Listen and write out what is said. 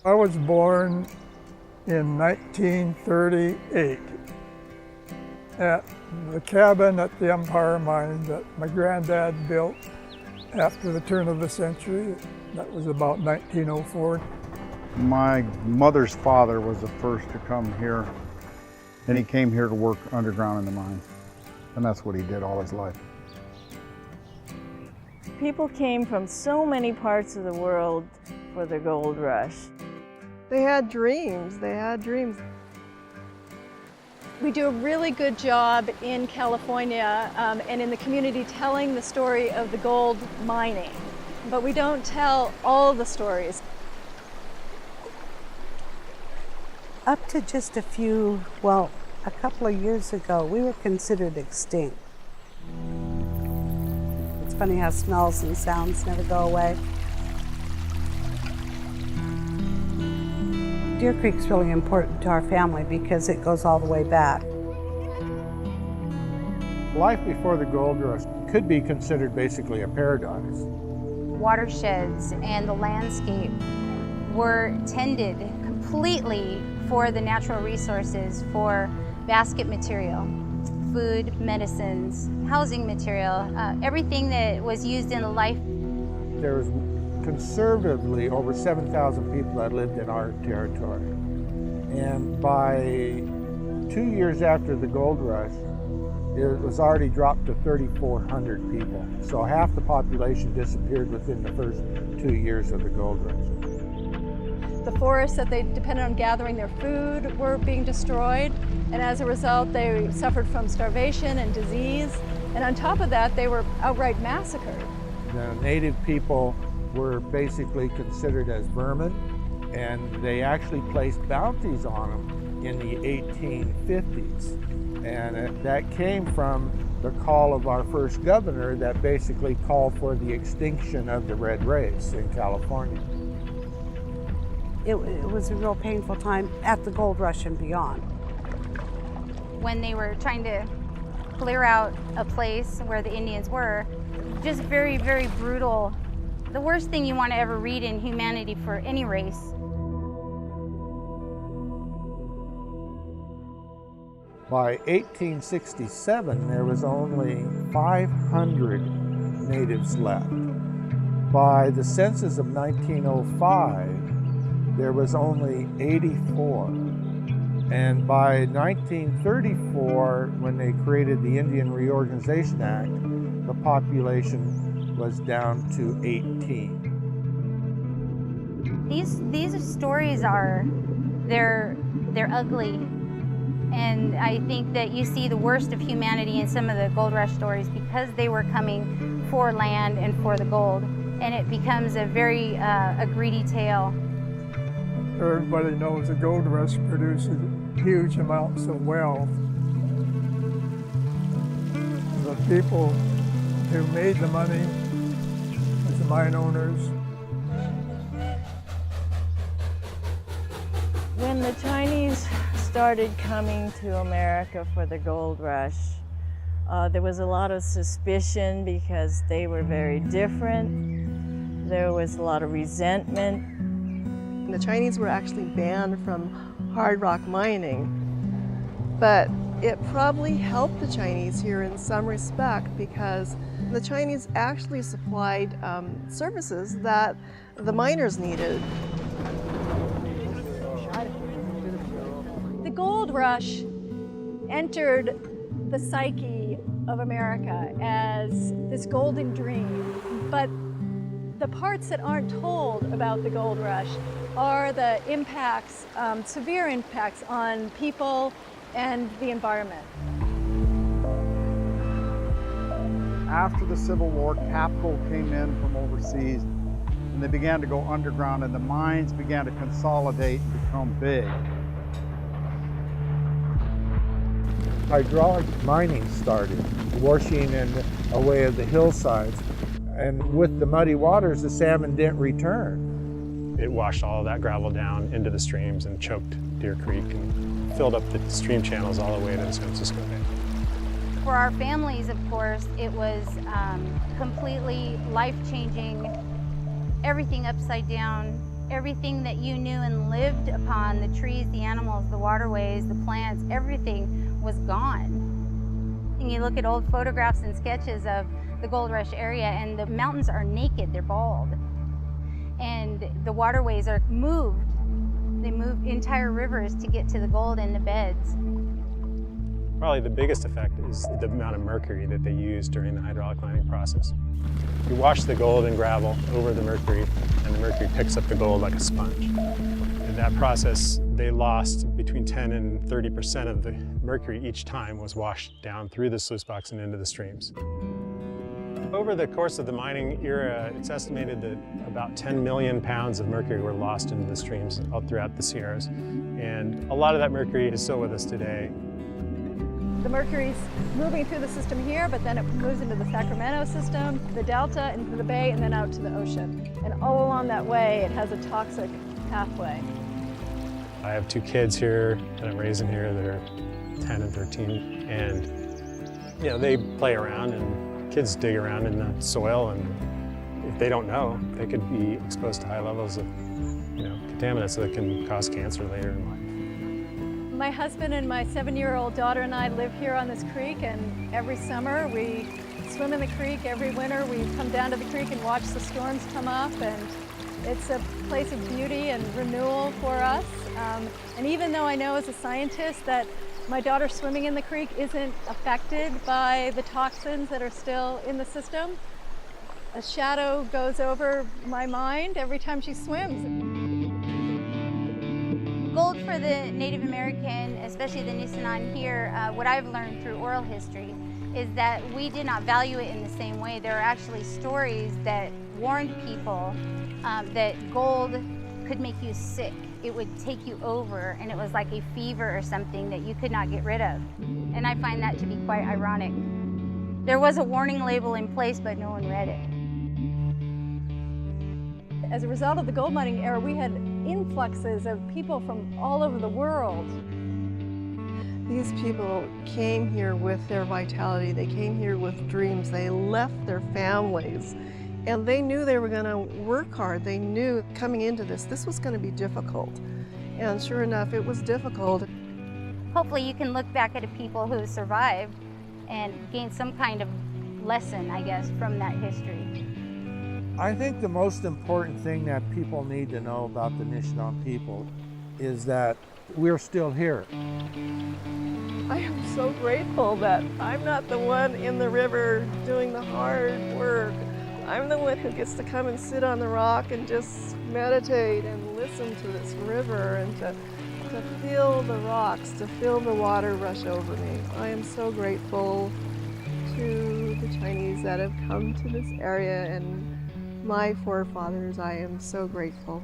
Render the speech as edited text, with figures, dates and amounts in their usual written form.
I was born in 1938 at the cabin at the Empire Mine that my granddad built after the turn of the century. That was about 1904. My mother's father was the first to come here, and he came here to work underground in the mines. And that's what he did all his life. People came from so many parts of the world for the gold rush. They had dreams, We do a really good job in California and in the community telling the story of the gold mining, but we don't tell all the stories. Up to just a couple of years ago, we were considered extinct. It's funny how smells and sounds never go away. Deer Creek's really important to our family because it goes all the way back. Life before the gold rush could be considered basically a paradise. Watersheds and the landscape were tended completely for the natural resources, for basket material, food, medicines, housing material, everything that was used in the life. There was conservatively over 7,000 people that lived in our territory. And by 2 years after the gold rush, it was already dropped to 3,400 people. So half the population disappeared within the first 2 years of the gold rush. The forests that they depended on gathering their food were being destroyed, and as a result they suffered from starvation and disease, and on top of that they were outright massacred. The native people were basically considered as vermin, and they actually placed bounties on them in the 1850s. And that came from the call of our first governor that basically called for the extinction of the red race in California. It was a real painful time at the gold rush and beyond. When they were trying to clear out a place where the Indians were, just very, very brutal. The worst thing you want to ever read in humanity for any race. By 1867, there was only 500 natives left. By the census of 1905, there was only 84. And by 1934, when they created the Indian Reorganization Act, the population was down to 18. These stories they're ugly. And I think that you see the worst of humanity in some of the gold rush stories because they were coming for land and for the gold. And it becomes a very a greedy tale. Everybody knows the gold rush produces huge amounts of wealth. The people who made the money as the mine owners. When the Chinese started coming to America for the gold rush, there was a lot of suspicion because they were very different. There was a lot of resentment. The Chinese were actually banned from hard rock mining, but it probably helped the Chinese here in some respect because the Chinese actually supplied services that the miners needed. The gold rush entered the psyche of America as this golden dream, but the parts that aren't told about the gold rush are the impacts, severe impacts on people and the environment. After the Civil War, capital came in from overseas, and they began to go underground, and the mines began to consolidate and become big. Hydraulic mining started, washing away of the hillsides. And with the muddy waters, the salmon didn't return. It washed all of that gravel down into the streams and choked Deer Creek and filled up the stream channels all the way to the San Francisco Bay. For our families, of course, it was completely life-changing, everything upside down. Everything that you knew and lived upon, the trees, the animals, the waterways, the plants, everything was gone. And you look at old photographs and sketches of the gold rush area, and the mountains are naked, they're bald. And the waterways are moved. They moved entire rivers to get to the gold in the beds. Probably the biggest effect is the amount of mercury that they use during the hydraulic mining process. You wash the gold and gravel over the mercury, and the mercury picks up the gold like a sponge. In that process, they lost between 10 and 30% of the mercury each time was washed down through the sluice box and into the streams. Over the course of the mining era, it's estimated that about 10 million pounds of mercury were lost into the streams all throughout the Sierras. And a lot of that mercury is still with us today. The mercury's moving through the system here, but then it goes into the Sacramento system, the Delta, into the Bay, and then out to the ocean. And all along that way, it has a toxic pathway. I have 2 kids here that I'm raising here that are 10 and 13. And, you know, they play around, and kids dig around in the soil, and if they don't know, they could be exposed to high levels of, contaminants that can cause cancer later in life. My husband and my 7-year-old daughter and I live here on this creek, and every summer we swim in the creek. Every winter we come down to the creek and watch the storms come up, and it's a place of beauty and renewal for us. And even though I know as a scientist that my daughter swimming in the creek isn't affected by the toxins that are still in the system, a shadow goes over my mind every time she swims. Gold for the Native American, especially the NISENAN here, what I've learned through oral history is that we did not value it in the same way. There are actually stories that warned people that gold could make you sick. It would take you over, and it was like a fever or something that you could not get rid of. And I find that to be quite ironic. There was a warning label in place, but no one read it. As a result of the gold mining era, we had influxes of people from all over the world. These people came here with their vitality. They came here with dreams. They left their families, and they knew they were going to work hard. They knew coming into this was going to be difficult. And sure enough, it was difficult. Hopefully you can look back at the people who survived and gain some kind of lesson, I guess, from that history. I think the most important thing that people need to know about the Nisenan people is that we're still here. I am so grateful that I'm not the one in the river doing the hard work. I'm the one who gets to come and sit on the rock and just meditate and listen to this river and to feel the rocks, to feel the water rush over me. I am so grateful to the Chinese that have come to this area, and my forefathers. I am so grateful.